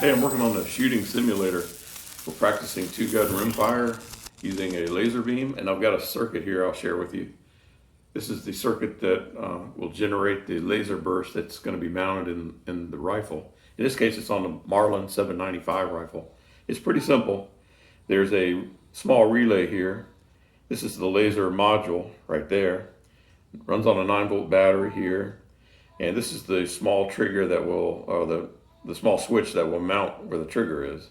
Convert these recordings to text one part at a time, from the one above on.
Hey, I'm working on a shooting simulator. We're practicing two-gun rimfire using a laser beam, and I've got a circuit here I'll share with you. This is the circuit that will generate the laser burst that's going to be mounted in the rifle. In this case, it's on the Marlin 795 rifle. It's pretty simple. There's a small relay here. This is the laser module right there. It runs on a 9-volt battery here. And this is the small trigger that will, or the small switch that will mount where the trigger is.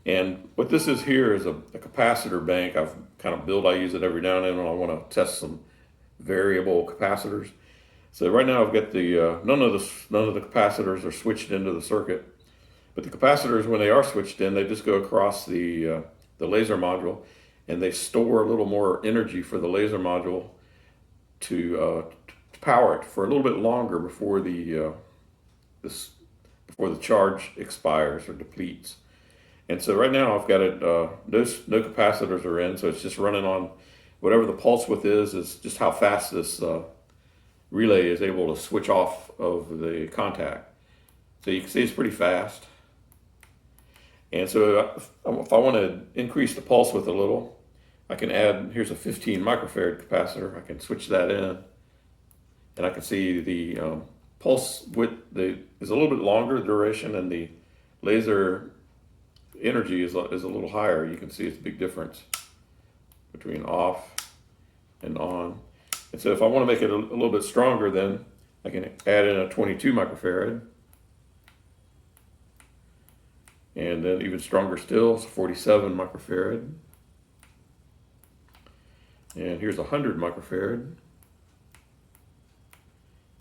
And what this is here is a capacitor bank I've kind of built. I use it every now and then when I want to test some variable capacitors. So right now I've got the none of the capacitors are switched into the circuit, but the capacitors, when they are switched in, they just go across the laser module, and they store a little more energy for the laser module to power it for a little bit longer before the charge expires or depletes. And so right now I've got it, no capacitors are in, so it's just running on whatever the pulse width is just how fast this relay is able to switch off of the contact. So you can see it's pretty fast. And so if I want to increase the pulse width a little, I can add, here's a 15 microfarad capacitor. I can switch that in, and I can see the pulse width is a little bit longer duration, and the laser energy is a little higher. You can see it's a big difference between off and on. And so if I want to make it a little bit stronger, then I can add in a 22 microfarad. And then even stronger still, it's 47 microfarad. And here's 100 microfarad.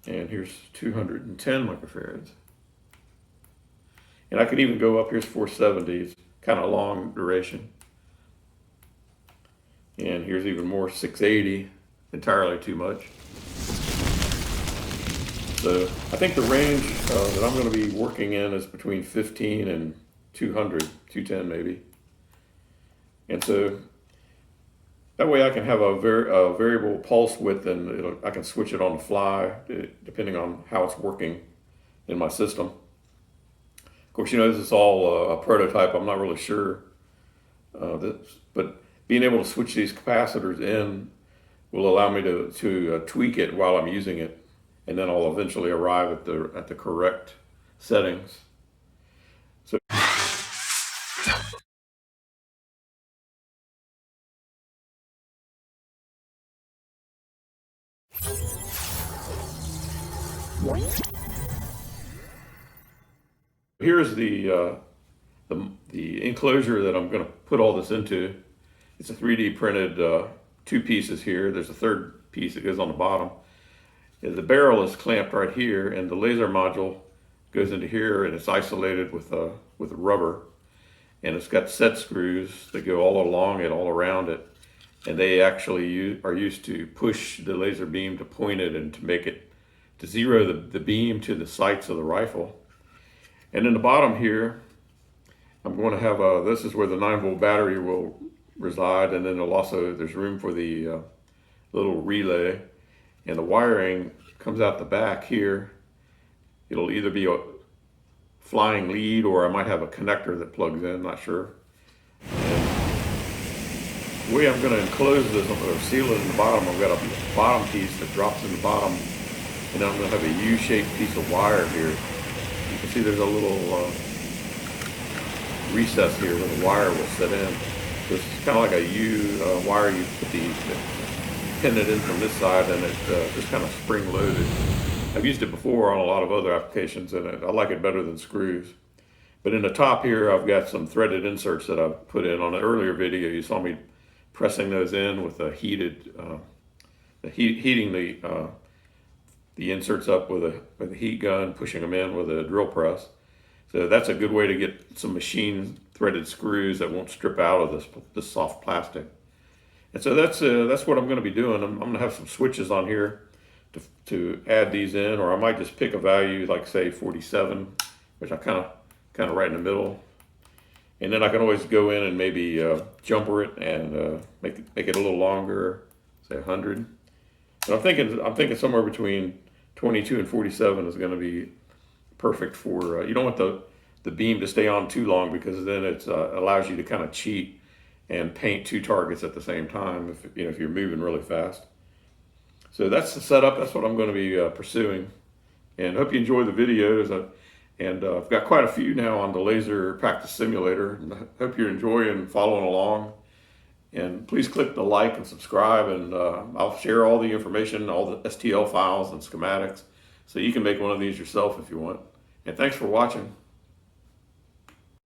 And here's 210 microfarads. And I could even go up, here's 470, it's kind of long duration. And here's even more, 680, entirely too much. So I think the range that I'm going to be working in is between 15 and 200, 210 maybe. And so that way I can have a variable pulse width, and I can switch it on the fly depending on how it's working in my system. Of course, this is all a prototype. I'm not really sure. But being able to switch these capacitors in will allow me to tweak it while I'm using it, and then I'll eventually arrive at the correct settings. So here's the enclosure that I'm going to put all this into. It's a 3D printed two pieces here. There's a third piece that goes on the bottom. The barrel is clamped right here, and the laser module goes into here, and it's isolated with rubber. And it's got set screws that go all along it, all around it. And they actually are used to push the laser beam to point it and to make it, to zero the beam to the sights of the rifle. And in the bottom here, I'm going to have this is where the 9-volt battery will reside, and then there's room for the little relay, and the wiring comes out the back here. It'll either be a flying lead, or I might have a connector that plugs in, not sure. And the way I'm going to enclose this, I'm going to seal it in the bottom. I've got a bottom piece that drops in the bottom, and then I'm going to have a U-shaped piece of wire here. You can see there's a little recess here where the wire will set in. So it's kind of like a U wire. You put pin it in from this side, and it just kind of spring loaded. I've used it before on a lot of other applications, and I like it better than screws. But in the top here, I've got some threaded inserts that I've put in. On an earlier video, you saw me pressing those in with a heating the inserts up with a heat gun, pushing them in with a drill press. So that's a good way to get some machine threaded screws that won't strip out of this soft plastic. And so that's what I'm going to be doing. I'm going to have some switches on here to add these in, or I might just pick a value like say 47, which I kind of right in the middle. And then I can always go in and maybe jumper it and make it a little longer, say 100. And I'm thinking somewhere between 22 and 47 is going to be perfect for. You don't want the beam to stay on too long, because then it allows you to kind of cheat and paint two targets at the same time if you're moving really fast. So that's the setup. That's what I'm going to be pursuing, and hope you enjoy the videos. And I've got quite a few now on the laser practice simulator, and I hope you're enjoying and following along. And please click the like and subscribe, and I'll share all the information, all the STL files and schematics, so you can make one of these yourself if you want. And thanks for watching.